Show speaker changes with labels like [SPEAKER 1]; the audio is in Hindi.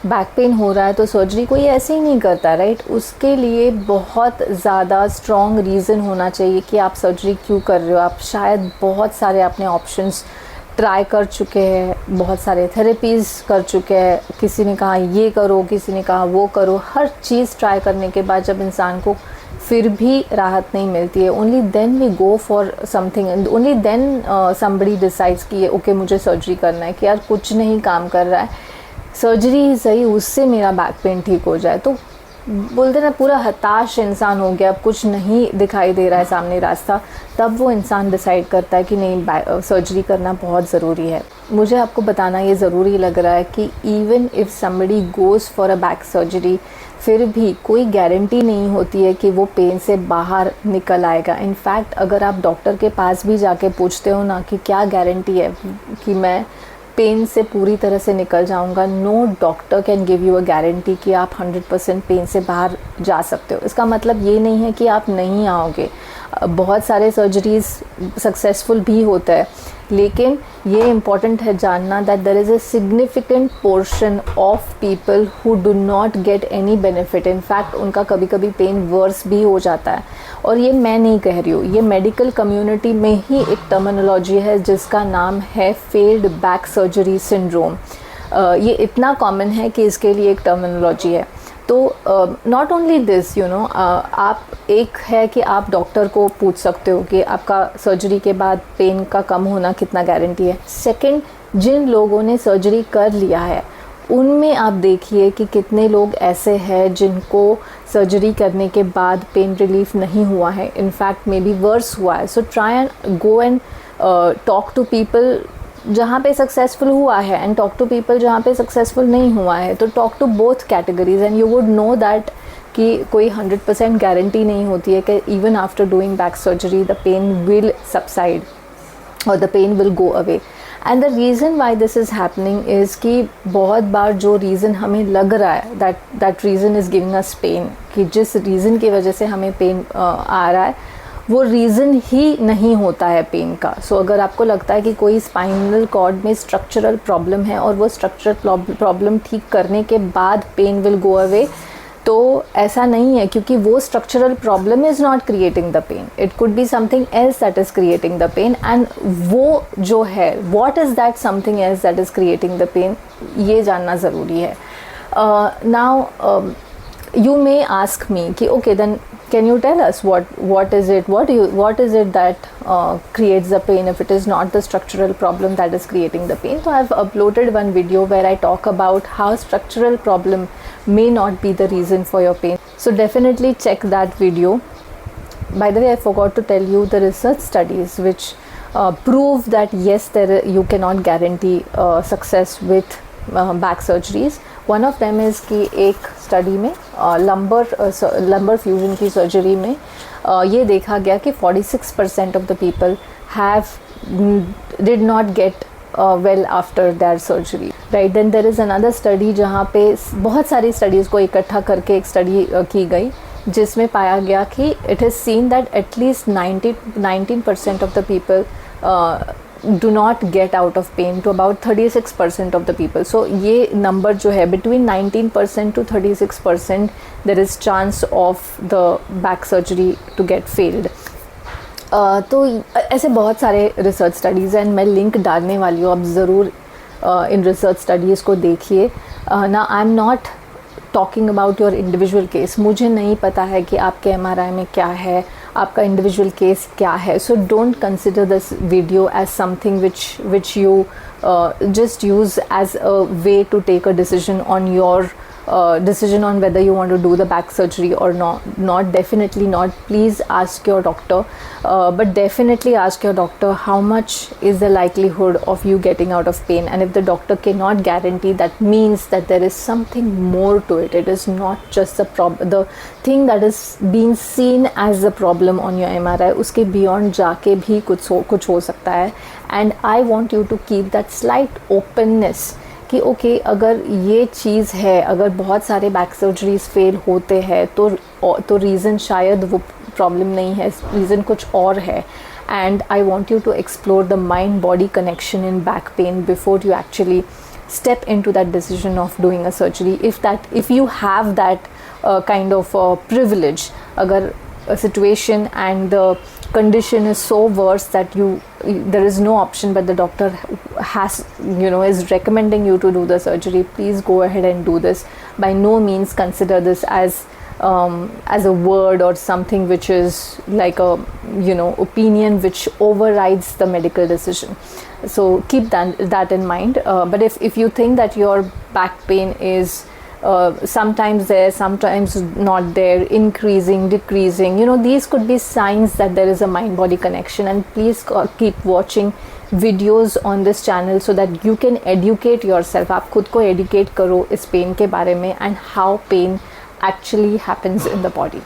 [SPEAKER 1] बैक पेन हो रहा है तो सर्जरी कोई ऐसे ही नहीं करता, राइट। उसके लिए बहुत ज़्यादा स्ट्रॉन्ग रीज़न होना चाहिए कि आप सर्जरी क्यों कर रहे हो। आप शायद बहुत सारे अपने ऑप्शंस ट्राई कर चुके हैं, बहुत सारे थेरेपीज़ कर चुके हैं, किसी ने कहा ये करो, किसी ने कहा वो करो। हर चीज़ ट्राई करने के बाद जब इंसान को फिर भी राहत नहीं मिलती है, only then we go for something and only then somebody decides कि ओके मुझे सर्जरी करना है, कि यार कुछ नहीं काम कर रहा है, सर्जरी ही सही, उससे मेरा बैक पेन ठीक हो जाए। तो बोलते ना पूरा हताश इंसान हो गया, अब कुछ नहीं दिखाई दे रहा है सामने रास्ता, तब वो इंसान डिसाइड करता है कि नहीं सर्जरी करना बहुत ज़रूरी है। मुझे आपको बताना ये ज़रूरी लग रहा है कि even if somebody goes for a back surgery, फिर भी कोई गारंटी नहीं होती है कि वो पेन से बाहर निकल आएगा। इनफैक्ट अगर आप डॉक्टर के पास भी जाके पूछते हो ना कि क्या गारंटी है कि मैं पेन से पूरी तरह से निकल जाऊंगा, no doctor can give you a guarantee कि आप 100% पेन से बाहर जा सकते हो। इसका मतलब ये नहीं है कि आप नहीं आओगे, बहुत सारे सर्जरीज सक्सेसफुल भी होता है, लेकिन ये इम्पॉर्टेंट है जानना that there is a significant portion of people who do not get any benefit. In fact उनका कभी कभी पेन वर्स भी हो जाता है। और ये मैं नहीं कह रही हूँ, ये मेडिकल कम्युनिटी में ही एक टर्मिनोलॉजी है जिसका नाम है फेल्ड बैक सर्जरी सिंड्रोम। ये इतना कॉमन है कि इसके लिए एक टर्मिनोलॉजी है। तो not only this, you know, आप एक है कि आप डॉक्टर को पूछ सकते हो कि आपका सर्जरी के बाद पेन का कम होना कितना गारंटी है। सेकंड, जिन लोगों ने सर्जरी कर लिया है उनमें आप देखिए कि कितने लोग ऐसे हैं जिनको सर्जरी करने के बाद पेन रिलीफ नहीं हुआ है, इनफैक्ट मे बी वर्स हुआ है। So try and go and talk to people जहाँ पे सक्सेसफुल हुआ है एंड टॉक टू पीपल जहाँ पे सक्सेसफुल नहीं हुआ है। तो talk to both categories and you would know that कि कोई 100% गारंटी नहीं होती है कि even after doing back surgery the pain will subside और the pain will go away. And the reason why this is happening is कि बहुत बार जो रीज़न हमें लग रहा है that reason is giving us pain, कि जिस रीज़न की वजह से हमें पेन आ रहा है वो रीज़न ही नहीं होता है पेन का। सो अगर आपको लगता है कि कोई स्पाइनल कॉर्ड में स्ट्रक्चरल प्रॉब्लम है और वो स्ट्रक्चरल प्रॉब्लम ठीक करने के बाद पेन विल गो अवे, तो ऐसा नहीं है, क्योंकि वो structural problem is not creating the pain, it could be something else that is creating the pain. And वो जो है what is that something else that is creating the pain, ये जानना ज़रूरी है। Now you may ask me कि okay then can you tell us what is it that creates the pain if it is not the structural problem that is creating the pain. So I have uploaded one video where I talk about how structural problem may not be the reason for your pain, so definitely check that video. By the way, I forgot to tell you the research studies which prove that yes, you cannot guarantee success with back surgeries. One of them is कि एक स्टडी में लंबर फ्यूजन की सर्जरी में ये देखा गया कि 46% of the people did not get well after that surgery, right. Then there is another study जहाँ पे बहुत सारी स्टडीज़ को इकट्ठा करके एक स्टडी की गई जिसमें पाया गया कि it is seen that at least 19% of the people do not get out of pain to about 36% of the people. So ये number जो है between 19% to 36% there is chance of the back surgery to get failed. तो ऐसे बहुत सारे रिसर्च स्टडीज़ हैं, मैं लिंक डालने वाली हूँ, आप ज़रूर इन रिसर्च स्टडीज़ को देखिए ना। I am not talking about your individual case, मुझे नहीं पता है कि आपके MRI में क्या है, आपका इंडिविजुअल केस क्या है। So don't consider this video as something which you just use as a way to take a decision on your decision on whether you want to do the back surgery or not. Definitely not. Please ask your doctor, but definitely ask your doctor how much is the likelihood of you getting out of pain, and if the doctor cannot guarantee, that means that there is something more to it. It is not just the thing that is being seen as the problem on your MRI, उसके beyond जाके भी कुछ हो सकता है. And I want you to keep that slight openness कि ओके अगर ये चीज़ है, अगर बहुत सारे बैक सर्जरीज फेल होते हैं तो रीज़न शायद वो प्रॉब्लम नहीं है, रीज़न कुछ और है. And I want you to explore the mind body connection in back pain before you actually step into that decision of doing a surgery if you have that kind of privilege. अगर a situation and the condition is so worse that there is no option but the doctor has, is recommending you to do the surgery, please go ahead and do this. By no means consider this as a word or something which is like a opinion which overrides the medical decision. So keep that in mind. But if you think that your back pain is sometimes there, sometimes not there, increasing, decreasing, these could be signs that there is a mind-body connection. And please keep watching videos on this channel so that you can educate yourself. आप खुद को educate करो इस pain के बारे में and how pain actually happens in the body.